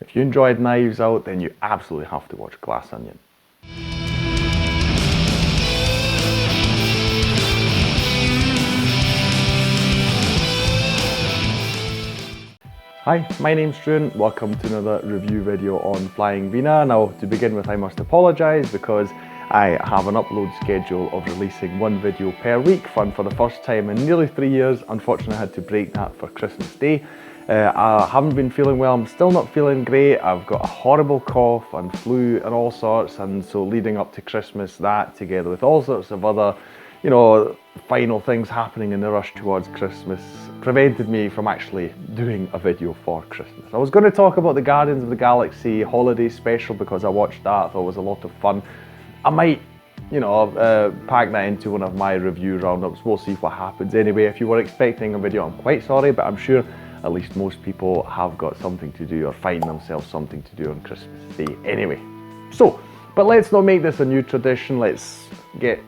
If you enjoyed Knives Out, then you absolutely have to watch Glass Onion. Hi, my name's Rian. Welcome to another review video on Flying Wiener. Now, to begin with, I must apologise because I have an upload schedule of releasing one video per week. For the first time in nearly 3 years. Unfortunately, I had to break that for Christmas Day. I haven't been feeling well. I'm still not feeling great. I've got a horrible cough and flu and all sorts, and so leading up to Christmas, that together with all sorts of other, final things happening in the rush towards Christmas prevented me from actually doing a video for Christmas. I was going to talk about the Guardians of the Galaxy holiday special because I watched that. I thought it was a lot of fun. I might, pack that into one of my review roundups. We'll see what happens. Anyway, if you were expecting a video, I'm quite sorry, but I'm sure at least most people have got something to do or find themselves something to do on Christmas Day anyway. But let's not make this a new tradition. Let's get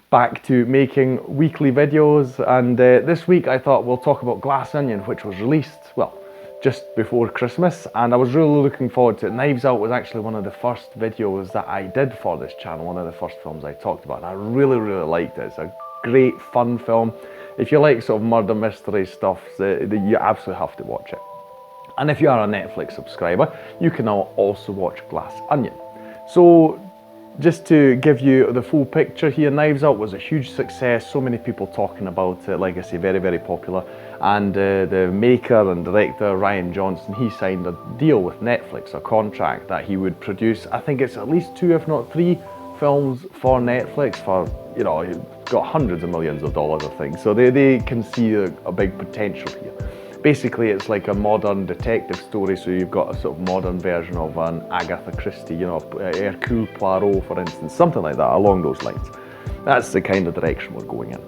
back to making weekly videos, and this week I thought we'll talk about Glass Onion, which was released, just before Christmas, and I was really looking forward to it. Knives Out was actually one of the first videos that I did for this channel, one of the first films I talked about, and I really liked it. It's a great fun film. If you like sort of murder mystery stuff, you absolutely have to watch it. And if you are a Netflix subscriber, you can now also watch Glass Onion. So just to give you the full picture here, Knives Out was a huge success, so many people talking about it, like I say, very popular. And the maker and director, Rian Johnson, he signed a deal with Netflix, a contract that he would produce, I think it's at least 2 if not 3 films for Netflix for, he's got hundreds of millions of dollars, I think. So they can see a big potential here. Basically, it's like a modern detective story, so you've got a sort of modern version of an Agatha Christie, Hercule Poirot, for instance, something like that, along those lines. That's the kind of direction we're going in.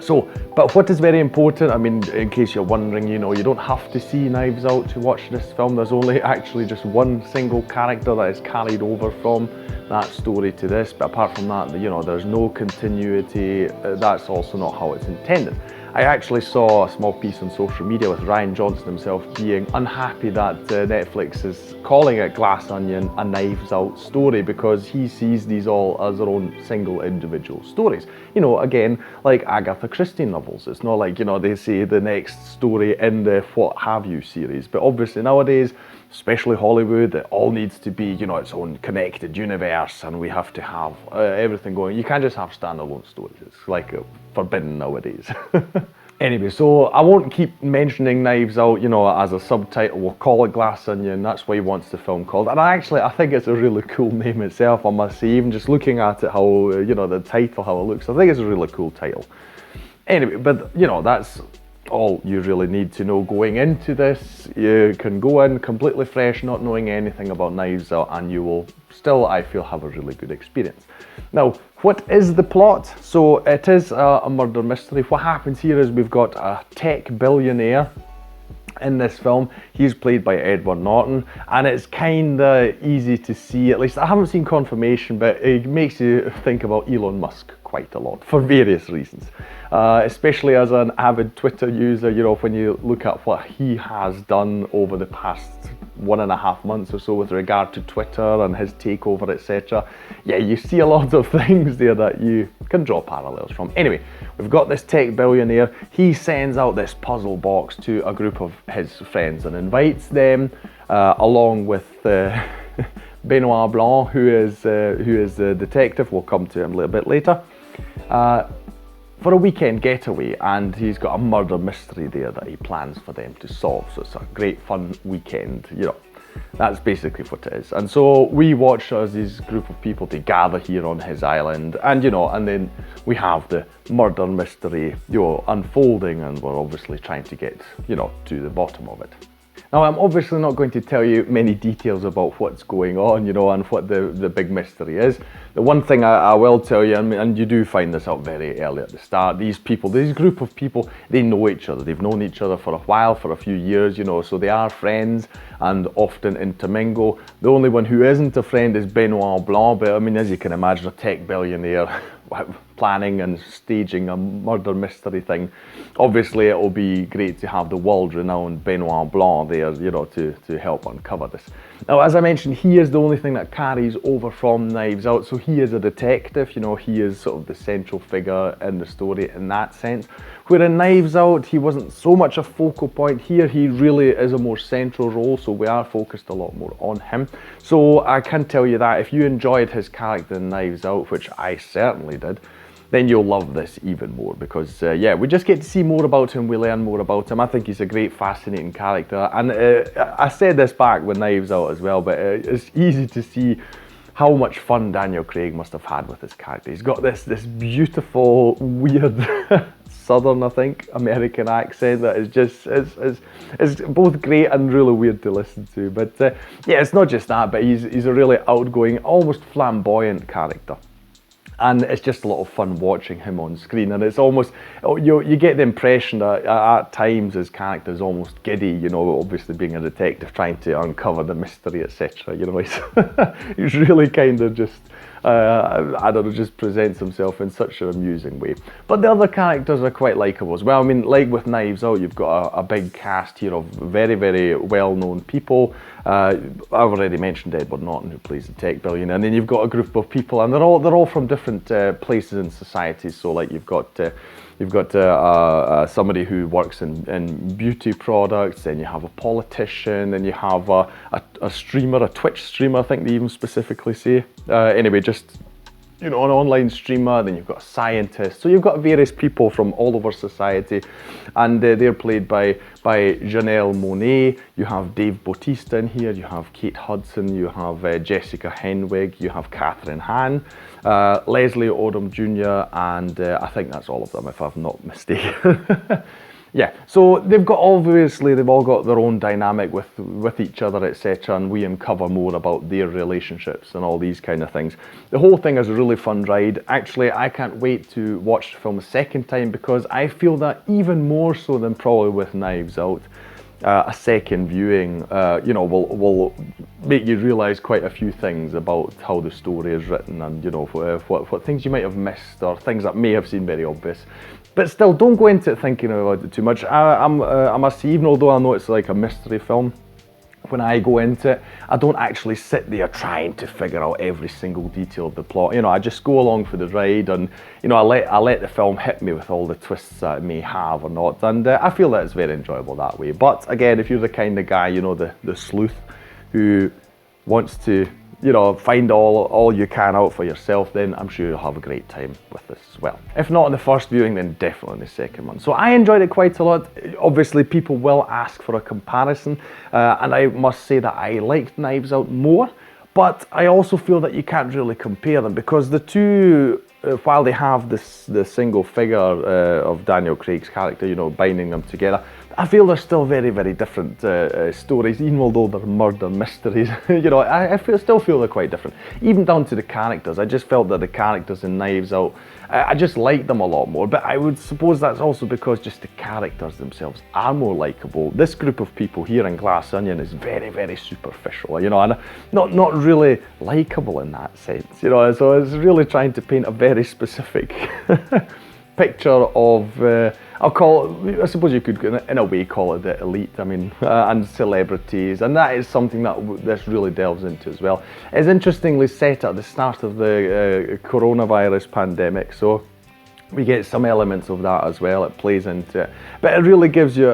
So, but what is very important, in case you're wondering, you don't have to see Knives Out to watch this film. There's only actually just one single character that is carried over from that story to this, but apart from that, there's no continuity. That's also not how it's intended. I actually saw a small piece on social media with Rian Johnson himself being unhappy that Netflix is calling it Glass Onion a Knives Out story, because he sees these all as their own single individual stories. Again, like Agatha Christie novels. It's not like, they say the next story in the What Have You series. But obviously nowadays, especially Hollywood, it all needs to be, its own connected universe, and we have to have everything going. You can't just have standalone stories. It's like forbidden nowadays. Anyway, so I won't keep mentioning Knives Out, as a subtitle. We'll call it Glass Onion. That's why he wants the film called. And I think it's a really cool name itself, I must say. Even just looking at it, how, the title, how it looks, I think it's a really cool title. Anyway, but, that's all you really need to know going into this. You can go in completely fresh, not knowing anything about Knives Out, and you will still, I feel, have a really good experience. Now, what is the plot? So it is a murder mystery. What happens here is we've got a tech billionaire in this film. He's played by Edward Norton, and it's kind of easy to see, at least I haven't seen confirmation, but it makes you think about Elon Musk quite a lot for various reasons. Especially as an avid Twitter user, when you look at what he has done over the past 1.5 months or so with regard to Twitter and his takeover, etc. Yeah, you see a lot of things there that you can draw parallels from. Anyway, we've got this tech billionaire. He sends out this puzzle box to a group of his friends and invites them along with Benoit Blanc, who is the detective. We'll come to him a little bit later. For a weekend getaway, and he's got a murder mystery there that he plans for them to solve. So it's a great fun weekend, That's basically what it is. And so we watch as this group of people to gather here on his island, and and then we have the murder mystery, unfolding, and we're obviously trying to get, to the bottom of it. Now, I'm obviously not going to tell you many details about what's going on, and what the big mystery is. The one thing I will tell you, and you do find this out very early at the start, these group of people, they know each other. They've known each other for a while, for a few years, so they are friends and often intermingle. The only one who isn't a friend is Benoit Blanc, but as you can imagine, a tech billionaire, planning and staging a murder mystery thing, obviously it will be great to have the world-renowned Benoit Blanc there, you know, to help uncover this. Now, as I mentioned, he is the only thing that carries over from Knives Out, so he is a detective, you know, he is sort of the central figure in the story in that sense. Where in Knives Out, he wasn't so much a focal point. Here, he really is a more central role, so we are focused a lot more on him. So I can tell you that if you enjoyed his character in Knives Out, which I certainly did, then you'll love this even more because, yeah, we just get to see more about him, we learn more about him. I think he's a great, fascinating character. And I said this back with Knives Out as well, but it's easy to see how much fun Daniel Craig must have had with his character. He's got this beautiful, weird, southern, I think, American accent that is just, it's both great and really weird to listen to. But yeah, it's not just that, but he's a really outgoing, almost flamboyant character. And it's just a lot of fun watching him on screen, and it's almost, you get the impression that at times his character is almost giddy, you know, obviously being a detective trying to uncover the mystery, etc. You know, he's really kind of just, I don't know, just presents himself in such an amusing way. But the other characters are quite likeable as well. I mean, like with Knives Out, you've got a big cast here of very, very well-known people. I've already mentioned Edward Norton, who plays the tech billionaire, and then you've got a group of people, and they're all from different places in society. So, like you've got somebody who works in beauty products, then you have a politician, then you have a streamer, a Twitch streamer, I think they even specifically say. Anyway, just, you know, an online streamer, then you've got a scientist. So you've got various people from all over society, and they're played by Janelle Monáe. You have Dave Bautista in here, you have Kate Hudson, you have Jessica Henwig, you have Catherine Hahn, Leslie Odom Jr., and I think that's all of them, if I'm not mistaken. Yeah, so they've all got their own dynamic with each other, etc., and we uncover more about their relationships and all these kind of things. The whole thing is a really fun ride. Actually, I can't wait to watch the film a second time because I feel that even more so than probably with Knives Out, a second viewing, you know, will make you realise quite a few things about how the story is written, and you know, what things you might have missed or things that may have seemed very obvious. But still, don't go into it thinking about it too much. I must say, even although I know it's like a mystery film, when I go into it, I don't actually sit there trying to figure out every single detail of the plot. You know, I just go along for the ride, and you know, I let the film hit me with all the twists that it may have or not, and I feel that it's very enjoyable that way. But again, if you're the kind of guy, you know, the sleuth who wants to, you know, find all you can out for yourself, then I'm sure you'll have a great time with this as well. If not in the first viewing, then definitely in the second one. So I enjoyed it quite a lot. Obviously, people will ask for a comparison, and I must say that I liked Knives Out more, but I also feel that you can't really compare them because the two, while they have the single figure of Daniel Craig's character, you know, binding them together, I feel they're still very, very different stories, even although they're murder mysteries. You know, I still feel they're quite different. Even down to the characters. I just felt that the characters in Knives Out, I just liked them a lot more. But I would suppose that's also because just the characters themselves are more likeable. This group of people here in Glass Onion is very, very superficial, you know, and not really likeable in that sense. You know, so it's really trying to paint a very specific picture of, I suppose you could, in a way, call it the elite, I mean, and celebrities, and that is something that this really delves into as well. It's interestingly set at the start of the coronavirus pandemic, so we get some elements of that as well. It plays into it, but it really gives you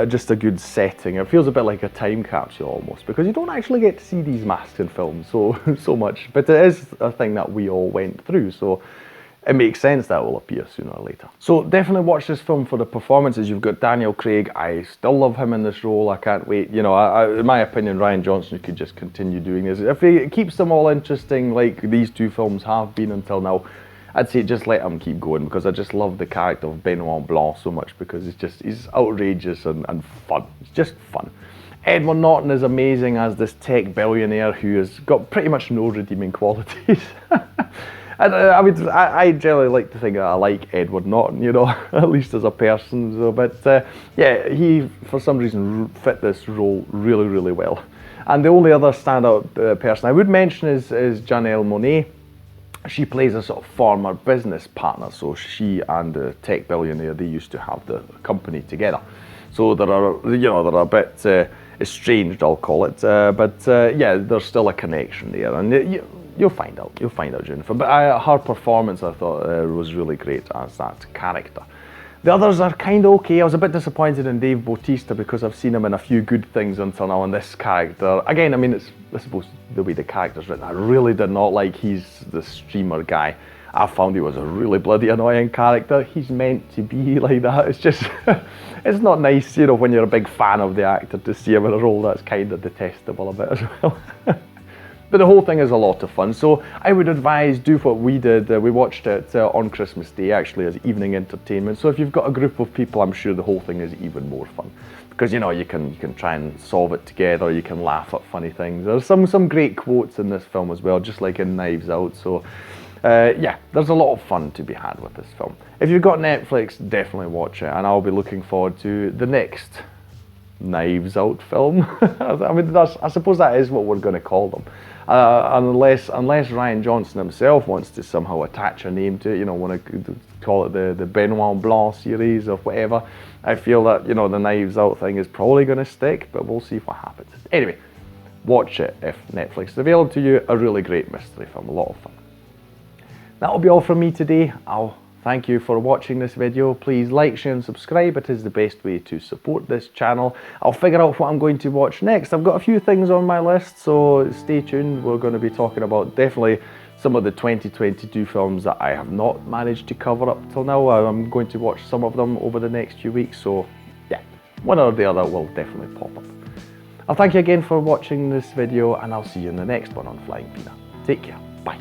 just a good setting. It feels a bit like a time capsule almost, because you don't actually get to see these masks in films so much, but it is a thing that we all went through, so it makes sense that will appear sooner or later. So definitely watch this film for the performances. You've got Daniel Craig. I still love him in this role. I can't wait. You know, in my opinion, Rian Johnson could just continue doing this. If he keeps them all interesting like these two films have been until now, I'd say just let him keep going, because I just love the character of Benoit Blanc so much, because he's outrageous and fun. It's just fun. Edward Norton is amazing as this tech billionaire who has got pretty much no redeeming qualities. And I mean, I generally like to think that I like Edward Norton, you know, at least as a person. So, but yeah, he for some reason fit this role really, really well. And the only other standout person I would mention is Janelle Monáe. She plays a sort of former business partner, so she and the tech billionaire, they used to have the company together. So there are, they're a bit estranged, I'll call it, but yeah, there's still a connection there, and you'll find out, Jennifer. But her performance, I thought, was really great as that character. The others are kind of okay. I was a bit disappointed in Dave Bautista because I've seen him in a few good things until now, and this character, again, I mean, it's I suppose the way the character's written, I really did not like. He's the streamer guy. I found he was a really bloody annoying character. He's meant to be like that. It's just, it's not nice, when you're a big fan of the actor, to see him in a role that's kind of detestable a bit as well. But the whole thing is a lot of fun, so I would advise, do what we did. We watched it on Christmas Day, actually, as evening entertainment. So if you've got a group of people, I'm sure the whole thing is even more fun. Because, you can try and solve it together, you can laugh at funny things. There's some great quotes in this film as well, just like in Knives Out. So, yeah, there's a lot of fun to be had with this film. If you've got Netflix, definitely watch it, and I'll be looking forward to the next Knives Out film. I mean, I suppose that is what we're going to call them. Unless Rian Johnson himself wants to somehow attach a name to it, want to call it the Benoit Blanc series or whatever. I feel that, the Knives Out thing is probably going to stick, but we'll see what happens. Anyway, watch it if Netflix is available to you. A really great mystery film, a lot of fun. That'll be all from me today. I'll thank you for watching this video. Please like, share and subscribe. It is the best way to support this channel. I'll figure out what I'm going to watch next. I've got a few things on my list, so stay tuned. We're going to be talking about definitely some of the 2022 films that I have not managed to cover up till now. I'm going to watch some of them over the next few weeks, so yeah, one or the other will definitely pop up. I'll thank you again for watching this video, and I'll see you in the next one on Flying Wiener. Take care. Bye.